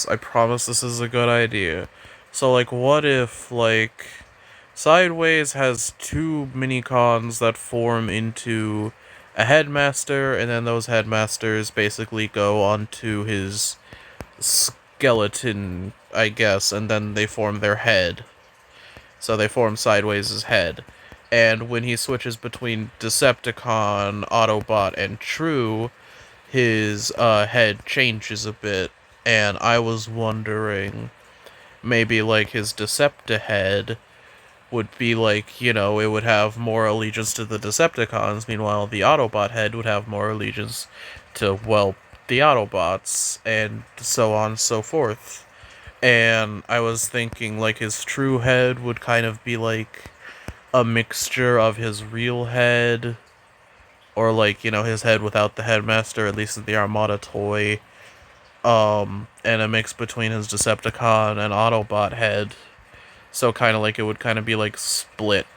I promise this is a good idea. So, like, what if, like, Sideways has two mini-cons that form into a headmaster, and then those headmasters basically go onto his skeleton, I guess, and then they form their head. So they form Sideways' head. And when he switches between Decepticon, Autobot, and True, his head changes a bit. And I was wondering, maybe like his Deceptihead would be like, you know, it would have more allegiance to the Decepticons, meanwhile the Autobot head would have more allegiance to, well, the Autobots, and so on and so forth. And I was thinking, like, his true head would kind of be like a mixture of his real head, or like, his head without the headmaster, at least in the Armada toy, and a mix between his Decepticon and Autobot head. So kind of like it would kind of be like split,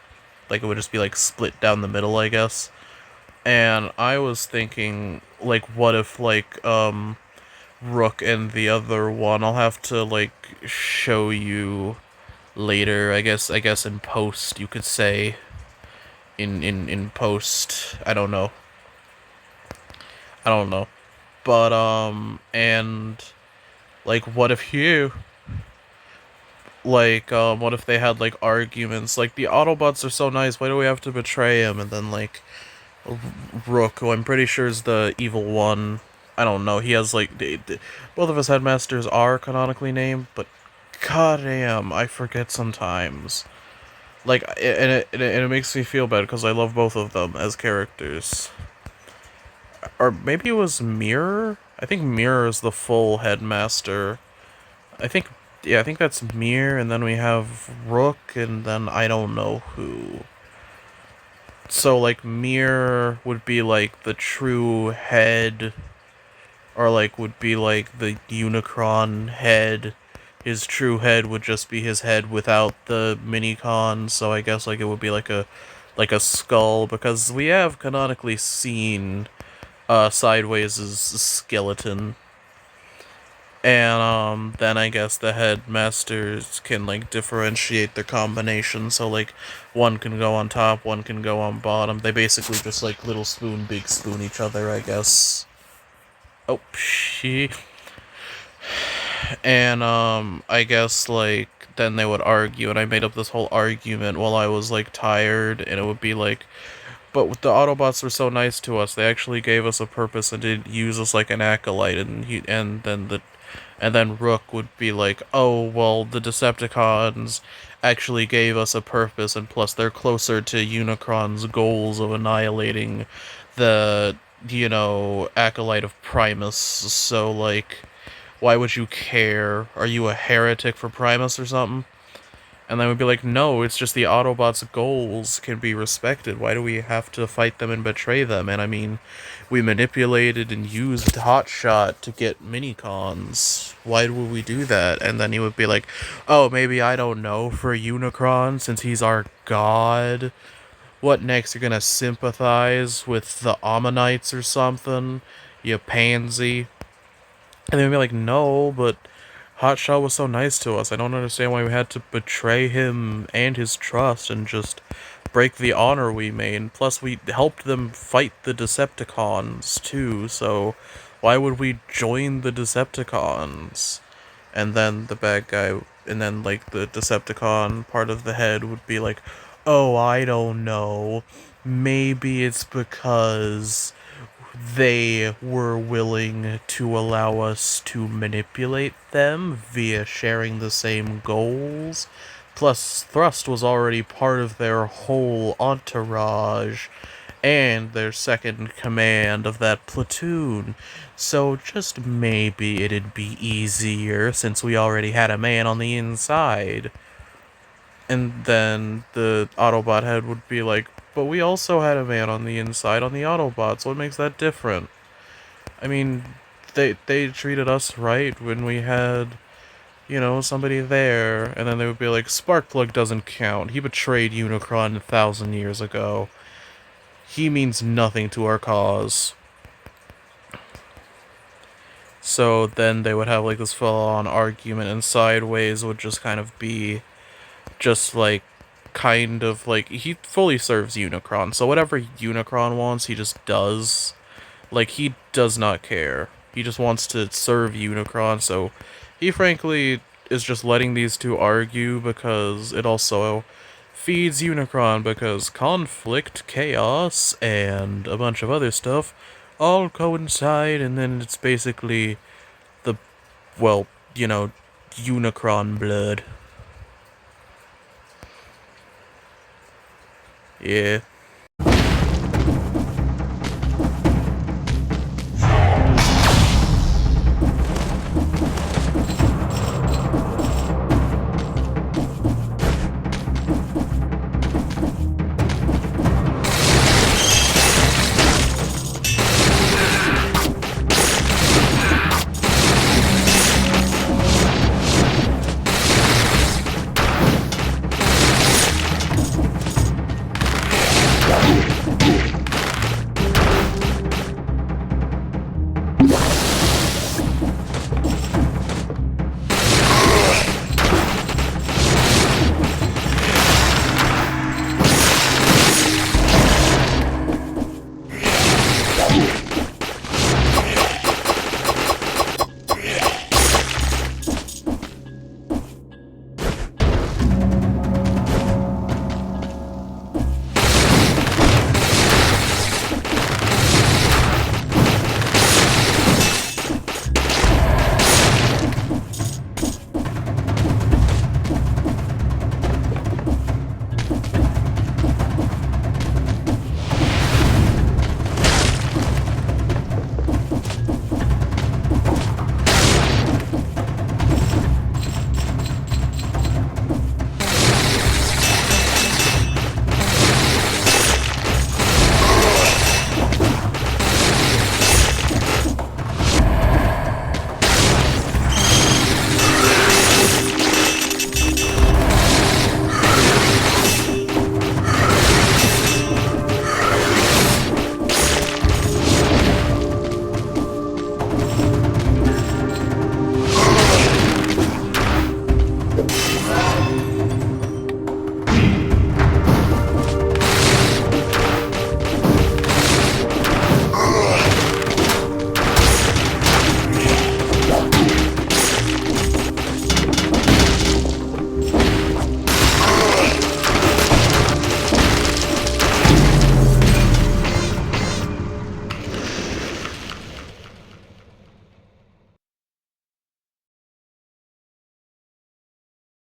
like it would just be like split down the middle, I guess. And I was thinking, like, what if like Rook and the other one? I'll have to like show you later. I guess in post you could say in post. I don't know. But and like what if you like what if they had like arguments like the Autobots are so nice, why do we have to betray him? And then like Rook, who I'm pretty sure is the evil one. I don't know. He has like both of his headmasters are canonically named, but goddamn, I forget sometimes. Like, and it makes me feel bad because I love both of them as characters. Or maybe it was Mirror. I think Mirror is the full headmaster. I think, yeah, I think that's Mirror, and then we have Rook, and then I don't know who. So, like, Mirror would be, like, the true head, or, like, would be, like, the Unicron head. His true head would just be his head without the minicons, so I guess, like, it would be like a skull, because we have canonically seen, Sideways' skeleton. And, then I guess the headmasters can, like, differentiate their combination, so, like, one can go on top, one can go on bottom. They basically just, like, little spoon, big spoon each other, I guess. Oh, she. And, I guess, like, then they would argue, and I made up this whole argument while I was, like, tired, and it would be like, but the Autobots were so nice to us, they actually gave us a purpose and didn't use us like an acolyte, and then Rook would be like, oh, well, the Decepticons actually gave us a purpose, and plus they're closer to Unicron's goals of annihilating the, acolyte of Primus, so, like, why would you care? Are you a heretic for Primus or something? And then we'd be like, no, it's just the Autobots' goals can be respected. Why do we have to fight them and betray them? And I mean, we manipulated and used Hotshot to get minicons. Why would we do that? And then he would be like, oh, maybe, I don't know, for Unicron, since he's our god. What next? You're gonna sympathize with the Ammonites or something? You pansy. And they'd be like, no, but Hotshot was so nice to us. I don't understand why we had to betray him and his trust and just break the honor we made. Plus, we helped them fight the Decepticons, too, so why would we join the Decepticons? And then the bad guy, and then, like, the Decepticon part of the head would be like, oh, I don't know. Maybe it's because they were willing to allow us to manipulate them via sharing the same goals. Plus, Thrust was already part of their whole entourage and their second command of that platoon. So just maybe it'd be easier since we already had a man on the inside. And then the Autobot head would be like, but we also had a man on the inside on the Autobots. What makes that different? I mean, they treated us right when we had, somebody there. And then they would be like, Sparkplug doesn't count. He betrayed Unicron 1,000 years ago. He means nothing to our cause. So then they would have like this full-on argument, and Sideways would just kind of be just like kind of like he fully serves Unicron, so whatever Unicron wants he just does. Like, he does not care, he just wants to serve Unicron, so he frankly is just letting these two argue because it also feeds Unicron, because conflict, chaos, and a bunch of other stuff all coincide, and then it's basically the, well, Unicron blood. Yeah.